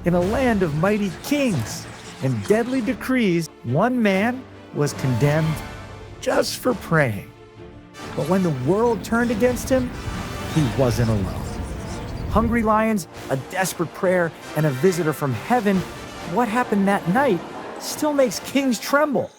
in a land of mighty kings and deadly decrees, one man was condemned just for praying. But when the world turned against him, he wasn't alone. Hungry lions, a desperate prayer, and a visitor from heaven, what happened that night still makes kings tremble.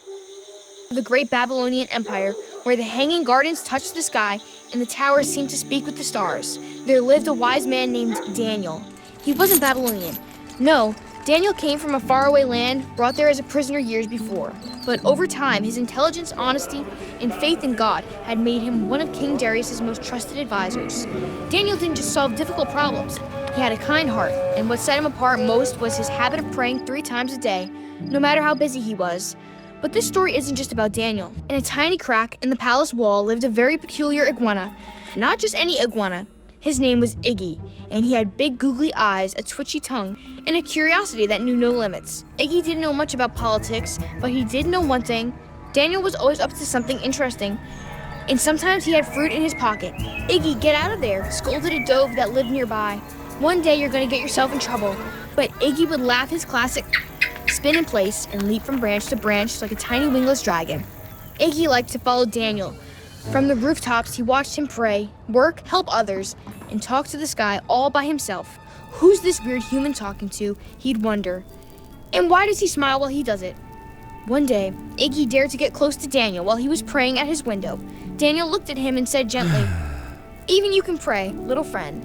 The great Babylonian Empire, where the hanging gardens touched the sky and the towers seemed to speak with the stars, there lived a wise man named Daniel. He wasn't Babylonian. No, Daniel came from a faraway land, brought there as a prisoner years before. But over time, his intelligence, honesty, and faith in God had made him one of King Darius' most trusted advisors. Daniel didn't just solve difficult problems. He had a kind heart, and what set him apart most was his habit of praying 3 times a day, no matter how busy he was. But this story isn't just about Daniel. In a tiny crack in the palace wall lived a very peculiar iguana. Not just any iguana. His name was Iggy, and he had big googly eyes, a twitchy tongue, and a curiosity that knew no limits. Iggy didn't know much about politics, but he did know one thing. Daniel was always up to something interesting, and sometimes he had fruit in his pocket. "Iggy, get out of there," scolded a dove that lived nearby. "One day you're going to get yourself in trouble." But Iggy would laugh his classic spin in place and leap from branch to branch like a tiny wingless dragon. Iggy liked to follow Daniel. From the rooftops, he watched him pray, work, help others, and talk to the sky all by himself. Who's this weird human talking to, he'd wonder. And why does he smile while he does it? One day, Iggy dared to get close to Daniel while he was praying at his window. Daniel looked at him and said gently, "Even you can pray, little friend.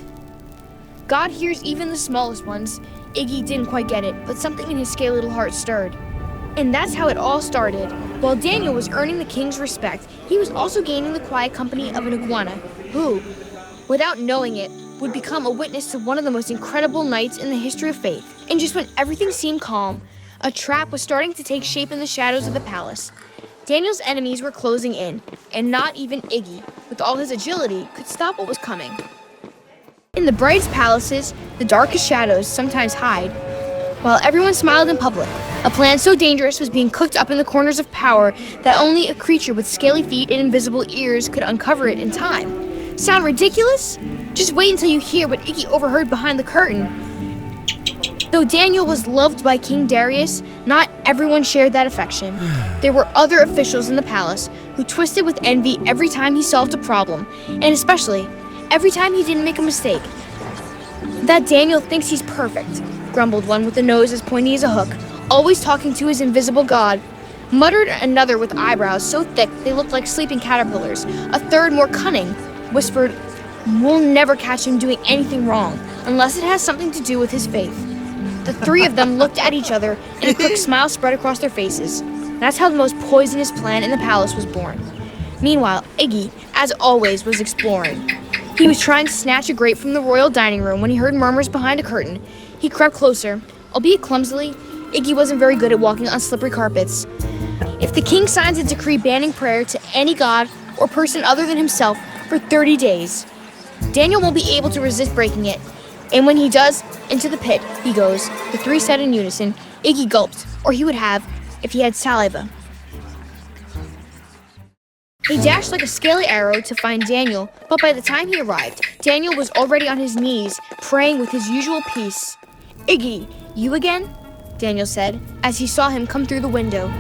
God hears even the smallest ones." Iggy didn't quite get it, but something in his scaly little heart stirred. And that's how it all started. While Daniel was earning the king's respect, he was also gaining the quiet company of an iguana, who, without knowing it, would become a witness to one of the most incredible nights in the history of faith. And just when everything seemed calm, a trap was starting to take shape in the shadows of the palace. Daniel's enemies were closing in, and not even Iggy, with all his agility, could stop what was coming. In the brightest palaces, the darkest shadows sometimes hide. While everyone smiled in public, a plan so dangerous was being cooked up in the corners of power that only a creature with scaly feet and invisible ears could uncover it in time. Sound ridiculous? Just wait until you hear what Iggy overheard behind the curtain. Though Daniel was loved by King Darius, not everyone shared that affection. There were other officials in the palace who twisted with envy every time he solved a problem, and especially every time he didn't make a mistake. "That Daniel thinks he's perfect," grumbled one with a nose as pointy as a hook, always talking to his invisible god. Muttered another with eyebrows so thick they looked like sleeping caterpillars. A third, more cunning, whispered, "We'll never catch him doing anything wrong, unless it has something to do with his faith." The 3 of them looked at each other, and a quick smile spread across their faces. That's how the most poisonous plan in the palace was born. Meanwhile, Iggy, as always, was exploring. He was trying to snatch a grape from the royal dining room when he heard murmurs behind a curtain. He crept closer. Albeit clumsily, Iggy wasn't very good at walking on slippery carpets. If the king signs a decree banning prayer to any god or person other than himself for 30 days, Daniel won't be able to resist breaking it. And when he does, into the pit he goes. The 3 said in unison. Iggy gulped, or he would have if he had saliva. He dashed like a scaly arrow to find Daniel, but by the time he arrived, Daniel was already on his knees, praying with his usual peace. "Iggy, you again?" Daniel said, as he saw him come through the window.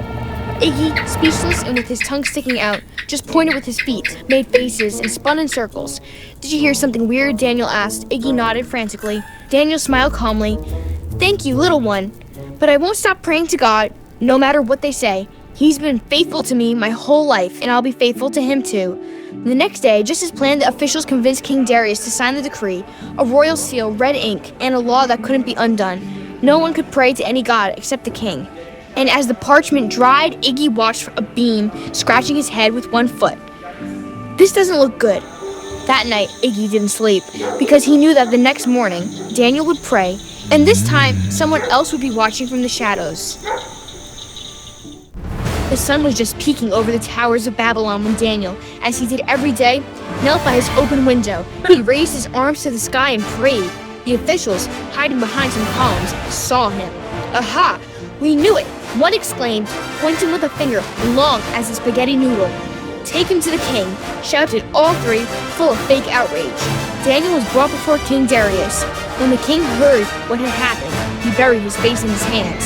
Iggy, speechless and with his tongue sticking out, just pointed with his feet, made faces, and spun in circles. "Did you hear something weird?" Daniel asked. Iggy nodded frantically. Daniel smiled calmly. "Thank you, little one. But I won't stop praying to God, no matter what they say. He's been faithful to me my whole life, and I'll be faithful to him too." The next day, just as planned, the officials convinced King Darius to sign the decree, a royal seal, red ink, and a law that couldn't be undone. No one could pray to any god except the king. And as the parchment dried, Iggy watched a beam, scratching his head with one foot. "This doesn't look good." That night, Iggy didn't sleep, because he knew that the next morning, Daniel would pray, and this time, someone else would be watching from the shadows. The sun was just peeking over the towers of Babylon when Daniel, as he did every day, knelt by his open window. He raised his arms to the sky and prayed. The officials, hiding behind some columns, saw him. "Aha! We knew it!" one exclaimed, pointing with a finger long as a spaghetti noodle. "Take him to the king," shouted all 3, full of fake outrage. Daniel was brought before King Darius. When the king heard what had happened, he buried his face in his hands.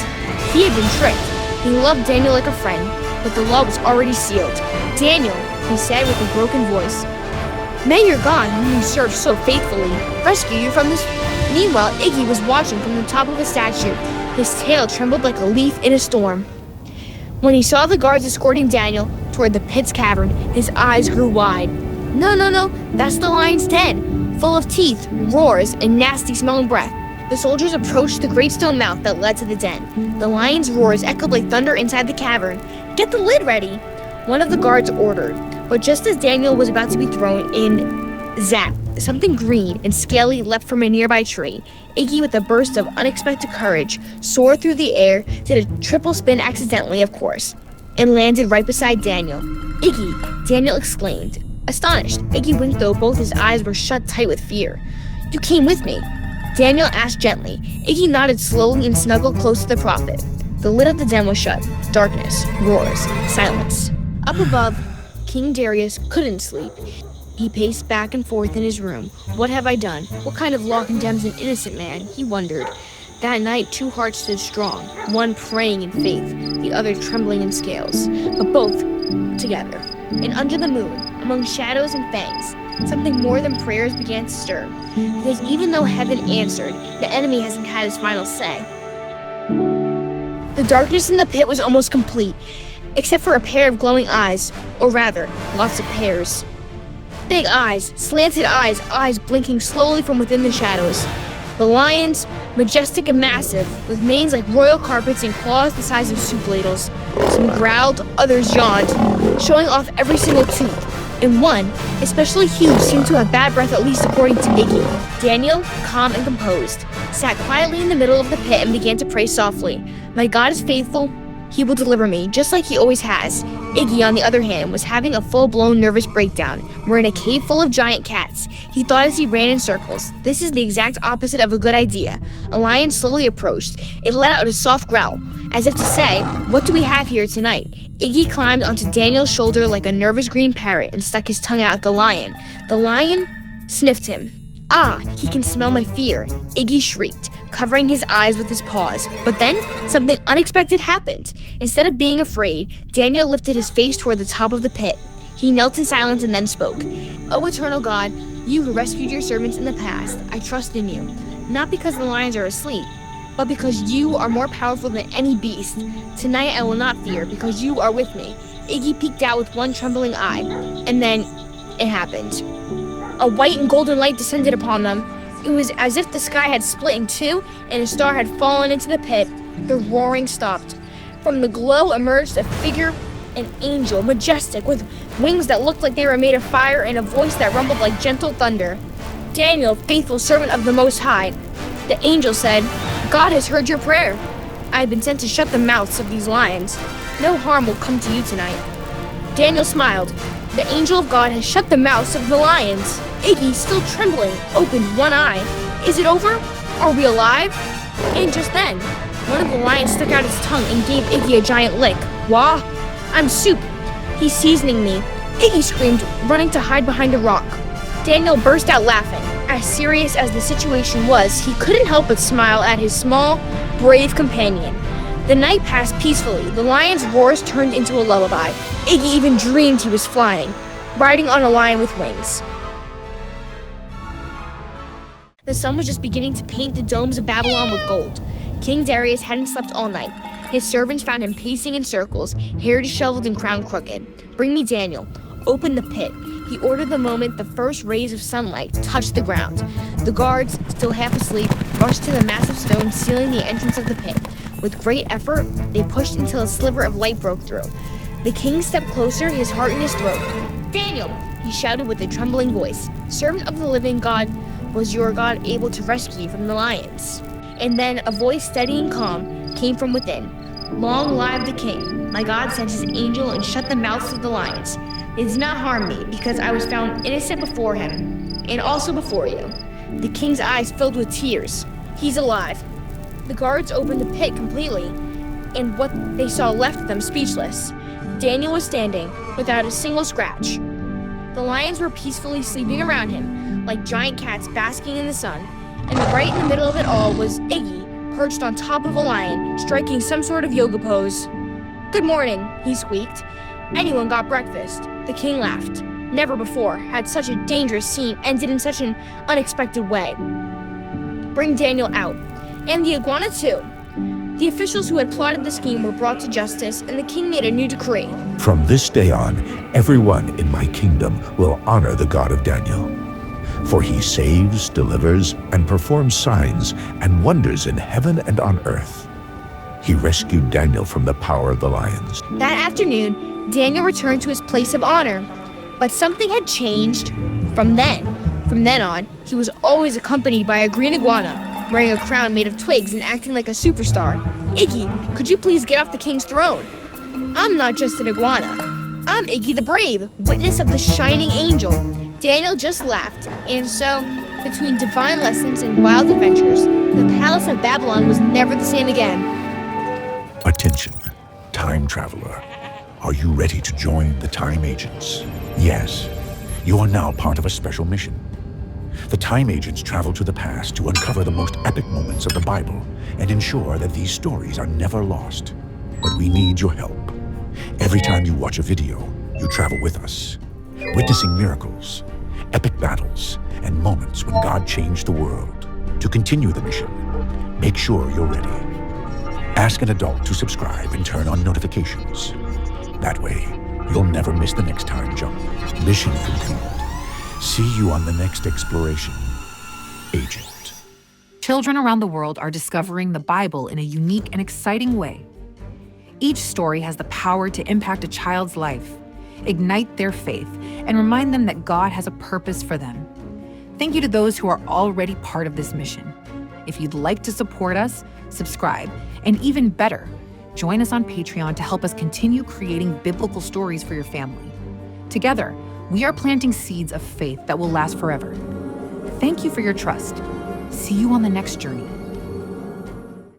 He had been tricked. He loved Daniel like a friend, but the law was already sealed. "Daniel," he said with a broken voice, "may your God, whom you serve so faithfully, rescue you from this." Meanwhile, Iggy was watching from the top of a statue. His tail trembled like a leaf in a storm. When he saw the guards escorting Daniel toward the pit's cavern, his eyes grew wide. No, that's the lion's den, full of teeth, roars, and nasty-smelling breath. The soldiers approached the great stone mouth that led to the den. The lion's roars echoed like thunder inside the cavern. "Get the lid ready," one of the guards ordered. But just as Daniel was about to be thrown in, zap, something green and scaly leapt from a nearby tree. Iggy, with a burst of unexpected courage, soared through the air, did a triple spin accidentally, of course, and landed right beside Daniel. "Iggy!" Daniel exclaimed. Astonished, Iggy winked though both his eyes were shut tight with fear. "You came with me?" Daniel asked gently. Iggy nodded slowly and snuggled close to the prophet. The lid of the den was shut. Darkness, roars, silence. Up above, King Darius couldn't sleep. He paced back and forth in his room. What have I done? What kind of law condemns an innocent man? He wondered. That night, two hearts stood strong, one praying in faith, the other trembling in scales, but both together. And under the moon, among shadows and fangs, something more than prayers began to stir. Because even though heaven answered, the enemy hasn't had his final say. The darkness in the pit was almost complete, except for a pair of glowing eyes, or rather, lots of pairs. Big eyes, slanted eyes, eyes blinking slowly from within the shadows. The lions, majestic and massive, with manes like royal carpets and claws the size of soup ladles. Some growled, others yawned, showing off every single tooth. And one, especially huge, seemed to have bad breath, at least according to Iggy. Daniel, calm and composed, sat quietly in the middle of the pit and began to pray softly. "My God is faithful. He will deliver me, just like he always has." Iggy, on the other hand, was having a full-blown nervous breakdown. We're in a cave full of giant cats, he thought as he ran in circles. This is the exact opposite of a good idea. A lion slowly approached. It let out a soft growl, as if to say, "What do we have here tonight?" Iggy climbed onto Daniel's shoulder like a nervous green parrot and stuck his tongue out at the lion. The lion sniffed him. "Ah, he can smell my fear," Iggy shrieked, covering his eyes with his paws. But then, something unexpected happened. Instead of being afraid, Daniel lifted his face toward the top of the pit. He knelt in silence and then spoke. "O eternal God, you who rescued your servants in the past, I trust in you. Not because the lions are asleep, but because you are more powerful than any beast. Tonight I will not fear, because you are with me." Iggy peeked out with one trembling eye, and then it happened. A white and golden light descended upon them. It was as if the sky had split in two and a star had fallen into the pit. The roaring stopped. From the glow emerged a figure, an angel, majestic, with wings that looked like they were made of fire and a voice that rumbled like gentle thunder. "Daniel, faithful servant of the Most High," the angel said, "God has heard your prayer. I have been sent to shut the mouths of these lions. No harm will come to you tonight." Daniel smiled. The angel of God has shut the mouths of the lions. Iggy, still trembling, opened one eye. "Is it over? Are we alive?" And just then, one of the lions stuck out its tongue and gave Iggy a giant lick. "Wah! I'm soup. He's seasoning me," Iggy screamed, running to hide behind a rock. Daniel burst out laughing. As serious as the situation was, he couldn't help but smile at his small, brave companion. The night passed peacefully. The lion's roars turned into a lullaby. Iggy even dreamed he was flying, riding on a lion with wings. The sun was just beginning to paint the domes of Babylon with gold. King Darius hadn't slept all night. His servants found him pacing in circles, hair disheveled and crown crooked. "Bring me Daniel. Open the pit," he ordered the moment the first rays of sunlight touched the ground. The guards, still half asleep, rushed to the massive stone sealing the entrance of the pit. With great effort, they pushed until a sliver of light broke through. The king stepped closer, his heart in his throat. "Daniel," he shouted with a trembling voice, "servant of the living God, was your God able to rescue you from the lions?" And then a voice steady and calm came from within. "Long live the king. My God sent his angel and shut the mouths of the lions. They did not harm me, because I was found innocent before him, and also before you." The king's eyes filled with tears. "He's alive." The guards opened the pit completely, and what they saw left them speechless. Daniel was standing, without a single scratch. The lions were peacefully sleeping around him, like giant cats basking in the sun. And right in the middle of it all was Iggy, perched on top of a lion, striking some sort of yoga pose. "Good morning," he squeaked. "Anyone got breakfast?" The king laughed. Never before had such a dangerous scene ended in such an unexpected way. "Bring Daniel out. And the iguana too." The officials who had plotted the scheme were brought to justice, and the king made a new decree. From this day on, everyone in my kingdom will honor the God of Daniel. For he saves, delivers, and performs signs and wonders in heaven and on earth. He rescued Daniel from the power of the lions. That afternoon, Daniel returned to his place of honor. But something had changed from then. From then on, he was always accompanied by a green iguana, wearing a crown made of twigs and acting like a superstar. "Iggy, could you please get off the king's throne?" "I'm not just an iguana. I'm Iggy the Brave, witness of the shining angel." Daniel just laughed, and so, between divine lessons and wild adventures, the palace of Babylon was never the same again. Attention, time traveler. Are you ready to join the time agents? Yes, you are now part of a special mission. The time agents travel to the past to uncover the most epic moments of the Bible and ensure that these stories are never lost. But we need your help. Every time you watch a video, you travel with us, witnessing miracles, epic battles, and moments when God changed the world. To continue the mission, make sure you're ready. Ask an adult to subscribe and turn on notifications. That way, you'll never miss the next time jump. Mission complete. See you on the next exploration, Agent. Children around the world are discovering the Bible in a unique and exciting way. Each story has the power to impact a child's life, ignite their faith, and remind them that God has a purpose for them. Thank you to those who are already part of this mission. If you'd like to support us, subscribe, and even better, join us on Patreon to help us continue creating biblical stories for your family. Together, we are planting seeds of faith that will last forever. Thank you for your trust. See you on the next journey.